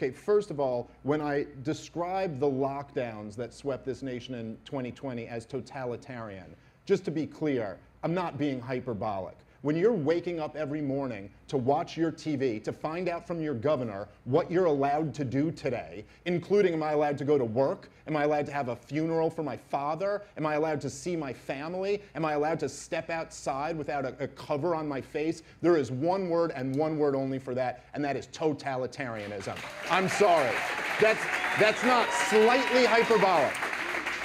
Okay, first of all, when I describe the lockdowns that swept this nation in 2020 as totalitarian, just to be clear, I'm not being hyperbolic. When you're waking up every morning to watch your TV, to find out from your governor what you're allowed to do today, including am I allowed to go to work? Am I allowed to have a funeral for my father? Am I allowed to see my family? Am I allowed to step outside without a cover on my face? There is one word and one word only for that, and that is totalitarianism. I'm sorry. That's not slightly hyperbolic.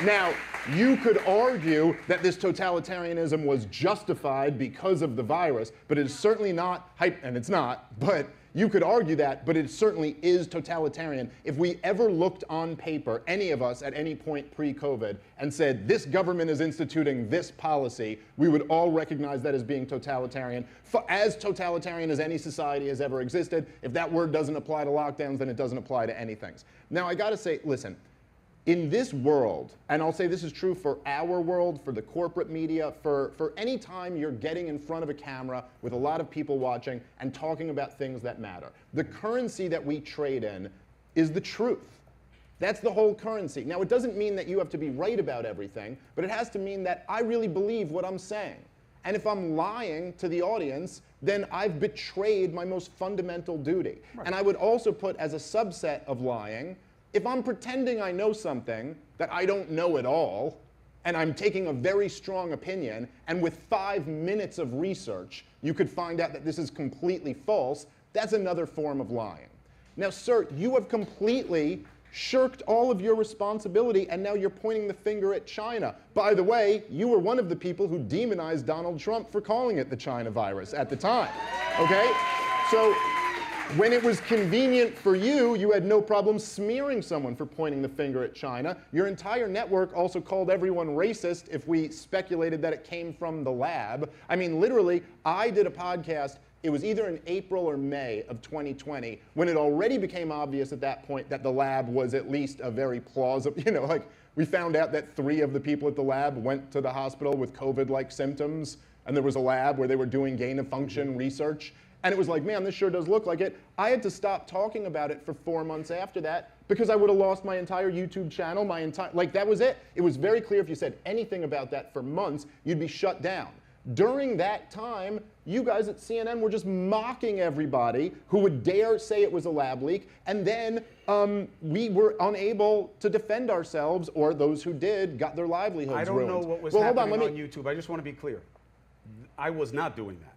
Now, you could argue that this totalitarianism was justified because of the virus, but it is certainly not, and it's not, but you could argue that, but it certainly is totalitarian. If we ever looked on paper, any of us at any point pre-COVID, and said, this government is instituting this policy, we would all recognize that as being totalitarian, as totalitarian as any society has ever existed. If that word doesn't apply to lockdowns, then it doesn't apply to anything. Now, I gotta say, listen, in this world, and I'll say this is true for our world, for the corporate media, for any time you're getting in front of a camera with a lot of people watching and talking about things that matter, the currency that we trade in is the truth. That's the whole currency. Now, it doesn't mean that you have to be right about everything, but it has to mean that I really believe what I'm saying. And if I'm lying to the audience, then I've betrayed my most fundamental duty. Right. And I would also put as a subset of lying, if I'm pretending I know something that I don't know at all, and I'm taking a very strong opinion, and with 5 minutes of research, you could find out that this is completely false, that's another form of lying. Now, sir, you have completely shirked all of your responsibility, and now you're pointing the finger at China. By the way, you were one of the people who demonized Donald Trump for calling it the China virus at the time, okay? So, when it was convenient for you, you had no problem smearing someone for pointing the finger at China. Your entire network also called everyone racist if we speculated that it came from the lab. I mean, literally, I did a podcast, it was either in April or May of 2020, when it already became obvious at that point that the lab was at least a very plausible, you know, like, we found out that 3 of the people at the lab went to the hospital with COVID-like symptoms, and there was a lab where they were doing gain-of-function research. And it was like, man, this sure does look like it. I had to stop talking about it for 4 months after that because I would have lost my entire YouTube channel, like that was it. It was very clear if you said anything about that for months, you'd be shut down. During that time, you guys at CNN were just mocking everybody who would dare say it was a lab leak, and then we were unable to defend ourselves, or those who did got their livelihoods ruined. I don't know what was happening on YouTube. I just want to be clear. I was not doing that.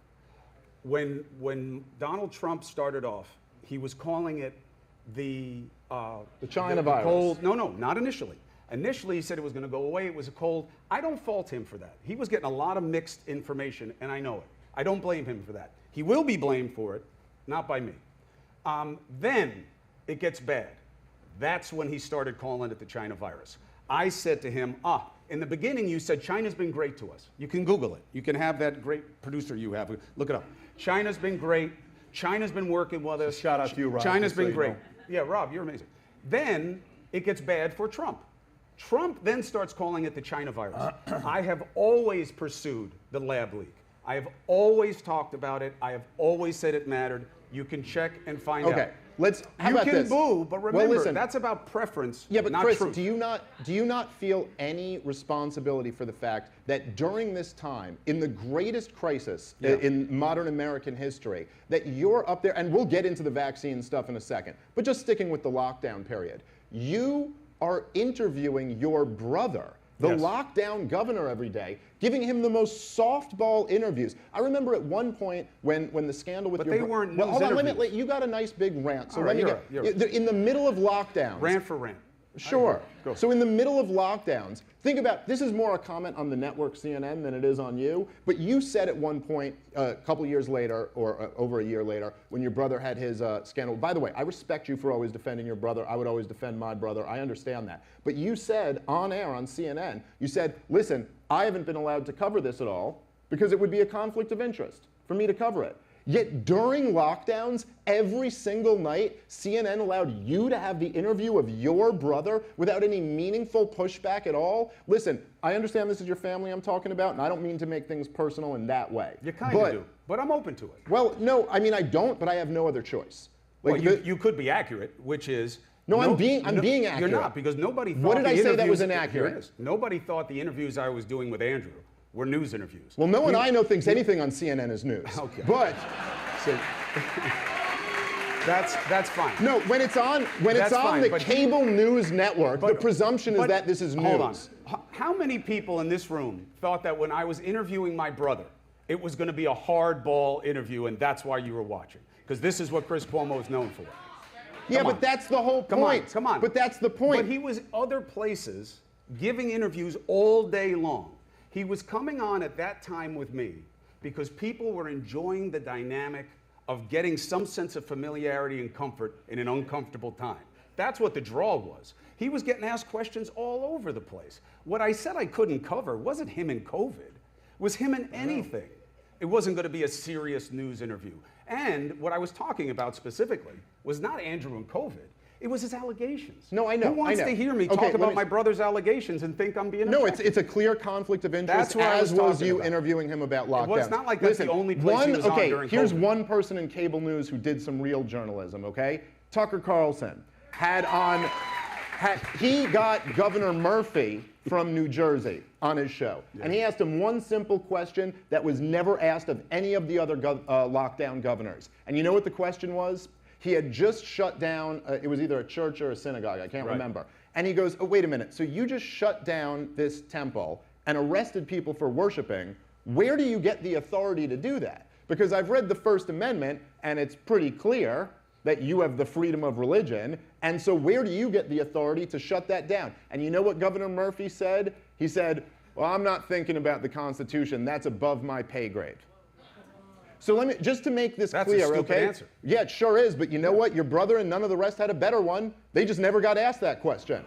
When Donald Trump started off, he was calling it the China virus. Cold. No, not initially. Initially, he said it was going to go away. It was a cold. I don't fault him for that. He was getting a lot of mixed information, and I know it. I don't blame him for that. He will be blamed for it, not by me. Then it gets bad. That's when he started calling it the China virus. I said to him, in the beginning, you said China's been great to us. You can Google it. You can have that great producer you have. Look it up. China's been great. China's been working with us. Shout out to you, Rob. China's been great. Yeah, Rob, you're amazing. Then it gets bad for Trump. Trump then starts calling it the China virus. I have always pursued the lab leak. I have always talked about it. I have always said it mattered. You can check and find out. Okay. How about you this? can boo, but remember, that's about preference, yeah, but not Chris, truth. do you not feel any responsibility for the fact that during this time, in the greatest crisis in modern American history, that you're up there, and we'll get into the vaccine stuff in a second, but just sticking with the lockdown period, you are interviewing your brother, the lockdown governor, every day, giving him the most softball interviews. I remember at one point when the scandal with but they weren't news hold on, interviews. you got a nice big rant. So right, in the middle of lockdowns. Rant for rant. Sure. So in the middle of lockdowns, think about, this is more a comment on the network CNN than it is on you, but you said at one point, a couple years later, or over a year later, when your brother had his scandal. By the way, I respect you for always defending your brother. I would always defend my brother. I understand that. But you said on air on CNN, you said, listen, I haven't been allowed to cover this at all because it would be a conflict of interest for me to cover it. Yet during lockdowns, every single night, CNN allowed you to have the interview of your brother without any meaningful pushback at all. Listen, I understand this is your family I'm talking about, and I don't mean to make things personal in that way. You kind of do, but I'm open to it. Well, no, I mean, I don't, but I have no other choice. Like well, you could be accurate, which is I'm being accurate. You're not, because nobody thought What did I say that was inaccurate? Here it is. Nobody thought the interviews I was doing with Andrew were news interviews. Well, no one I know thinks anything on CNN is news. Okay. But So, that's fine. no, when it's on the cable news network, the presumption is that this is news. Hold on. How many people in this room thought that when I was interviewing my brother, it was going to be a hardball interview, and that's why you were watching? Because this is what Chris Cuomo is known for. Yeah, but that's the whole point. Come on. But that's the point. But he was other places giving interviews all day long. He was coming on at that time with me because people were enjoying the dynamic of getting some sense of familiarity and comfort in an uncomfortable time. That's what the draw was. He was getting asked questions all over the place. What I said I couldn't cover wasn't him in COVID. It was him in anything. It wasn't going to be a serious news interview. And what I was talking about specifically was not Andrew and COVID. It was his allegations. No, I know. Who wants to hear me talk about my brother's allegations and think I'm being objective? No, it's a clear conflict of interest, as was you interviewing him about lockdowns. Well, it's not like that's the only place he was on during here's COVID. one person in cable news who did some real journalism, okay? Tucker Carlson he got Governor Murphy from New Jersey on his show. Yeah. And he asked him one simple question that was never asked of any of the other lockdown governors. And you know what the question was? He had just shut down, it was either a church or a synagogue, I can't remember. And he goes, oh, wait a minute, so you just shut down this temple and arrested people for worshiping. Where do you get the authority to do that? Because I've read the First Amendment, and it's pretty clear that you have the freedom of religion, and so where do you get the authority to shut that down? And you know what Governor Murphy said? He said, well, I'm not thinking about the Constitution, that's above my pay grade. So let me, just to make this clear, That's a stupid answer. Yeah, it sure is, but you know what? Your brother and none of the rest had a better one. They just never got asked that question.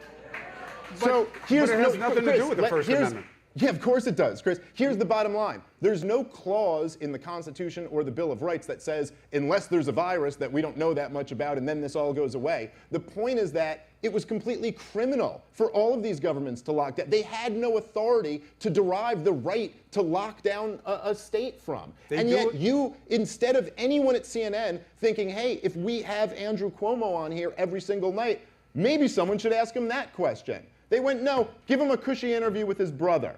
So here's but it has nothing to do with the First Amendment. Yeah, of course it does, Chris. Here's the bottom line. There's no clause in the Constitution or the Bill of Rights that says, unless there's a virus that we don't know that much about and then this all goes away. The point is that it was completely criminal for all of these governments to lock down. They had no authority to derive the right to lock down a state from. And yet you, instead of anyone at CNN thinking, hey, if we have Andrew Cuomo on here every single night, maybe someone should ask him that question. They went, no, give him a cushy interview with his brother.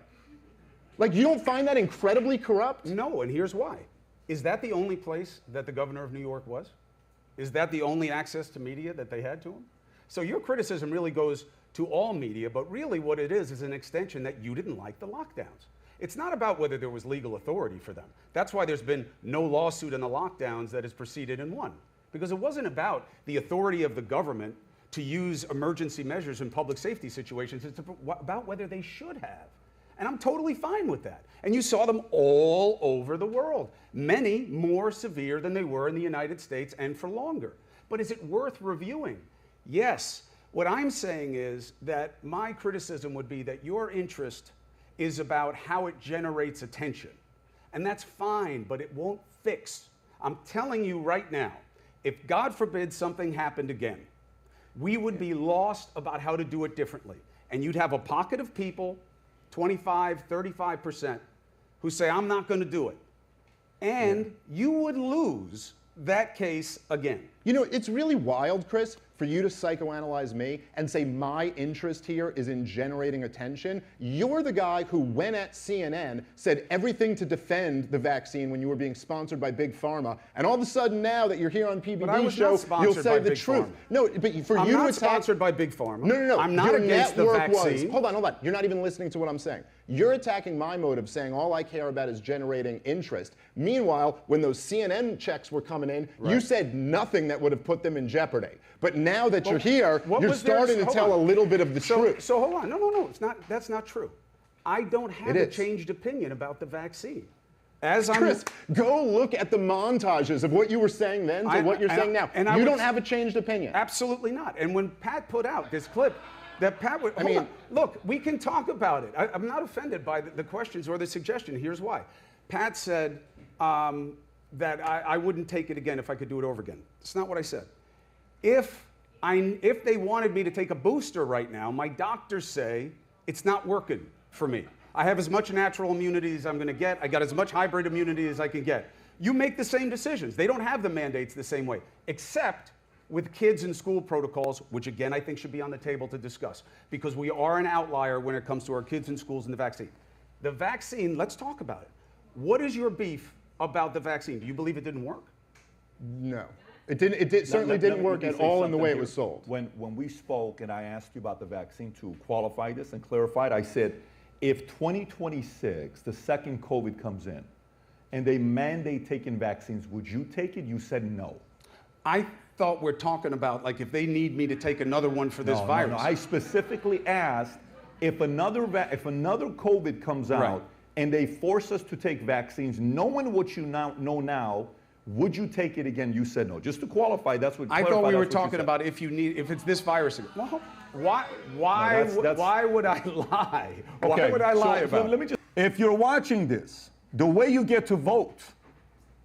Like, you don't find that incredibly corrupt? No, and here's why. Is that the only place that the governor of New York was? Is that the only access to media that they had to him? So your criticism really goes to all media, but really what it is an extension that you didn't like the lockdowns. It's not about whether there was legal authority for them. That's why there's been no lawsuit on the lockdowns that has proceeded and won. Because it wasn't about the authority of the government to use emergency measures in public safety situations. It's about whether they should have. And I'm totally fine with that. And you saw them all over the world, many more severe than they were in the United States and for longer. But is it worth reviewing? Yes. What I'm saying is that my criticism would be that your interest is about how it generates attention. And that's fine, but it won't fix. I'm telling you right now, if God forbid something happened again, we would be lost about how to do it differently. And you'd have a pocket of people, 25, 35%, who say, I'm not going to do it. And you would lose that case again. You know, it's really wild, Chris, for you to psychoanalyze me and say my interest here is in generating attention. You're the guy who, when at CNN, said everything to defend the vaccine when you were being sponsored by Big Pharma. And all of a sudden now that you're here on PBB show, you'll say the truth. No, but for you to attack... I'm not sponsored by Big Pharma. No. I'm not against the vaccine. Hold on. You're not even listening to what I'm saying. You're attacking my motive, saying all I care about is generating interest. Meanwhile, when those CNN checks were coming in, you said nothing that would have put them in jeopardy. But now that you're here, you're starting to tell a little bit of the truth. So hold on. No. That's not true. I don't have a changed opinion about the vaccine. Chris, go look at the montages of what you were saying then to what you're saying now. You don't have a changed opinion. Absolutely not. And when Pat put out this clip, that Pat would, hold on. Look, we can talk about it. I'm not offended by the questions or the suggestion. Here's why. Pat said that I wouldn't take it again if I could do it over again. That's not what I said. If they wanted me to take a booster right now, my doctors say it's not working for me. I have as much natural immunity as I'm going to get. I got as much hybrid immunity as I can get. You make the same decisions. They don't have the mandates the same way, except with kids in school protocols, which again I think should be on the table to discuss, because we are an outlier when it comes to our kids in schools and the vaccine. The vaccine, let's talk about it. What is your beef about the vaccine? Do you believe it didn't work? No. It certainly didn't work at all in the way it was sold. When we spoke and I asked you about the vaccine to qualify this and clarify it, I said, if 2026, the second COVID comes in, and they mandate taking vaccines, would you take it? You said no. I thought we're talking about, like, if they need me to take another one for this virus. No, I specifically asked if another COVID comes out Right. and they force us to take vaccines, knowing what you now know now, would you take it again? You said no. Just to qualify, that's what. I thought we were talking about if it's this virus. Well, why would I lie? Why would I lie about? Let me just. If you're watching this, the way you get to vote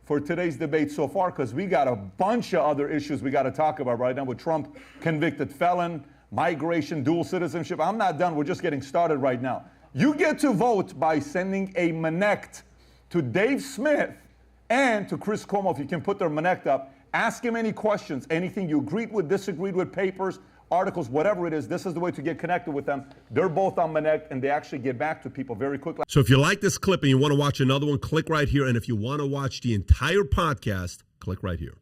for today's debate so far, because we got a bunch of other issues we got to talk about right now with Trump, convicted felon, migration, dual citizenship. I'm not done. We're just getting started right now. You get to vote by sending a Manect to Dave Smith and to Chris Cuomo, if you can put their Manect up. Ask him any questions, anything you agreed with, disagreed with, papers, articles, whatever it is. This is the way to get connected with them. They're both on Manect, and they actually get back to people very quickly. So if you like this clip and you want to watch another one, click right here. And if you want to watch the entire podcast, click right here.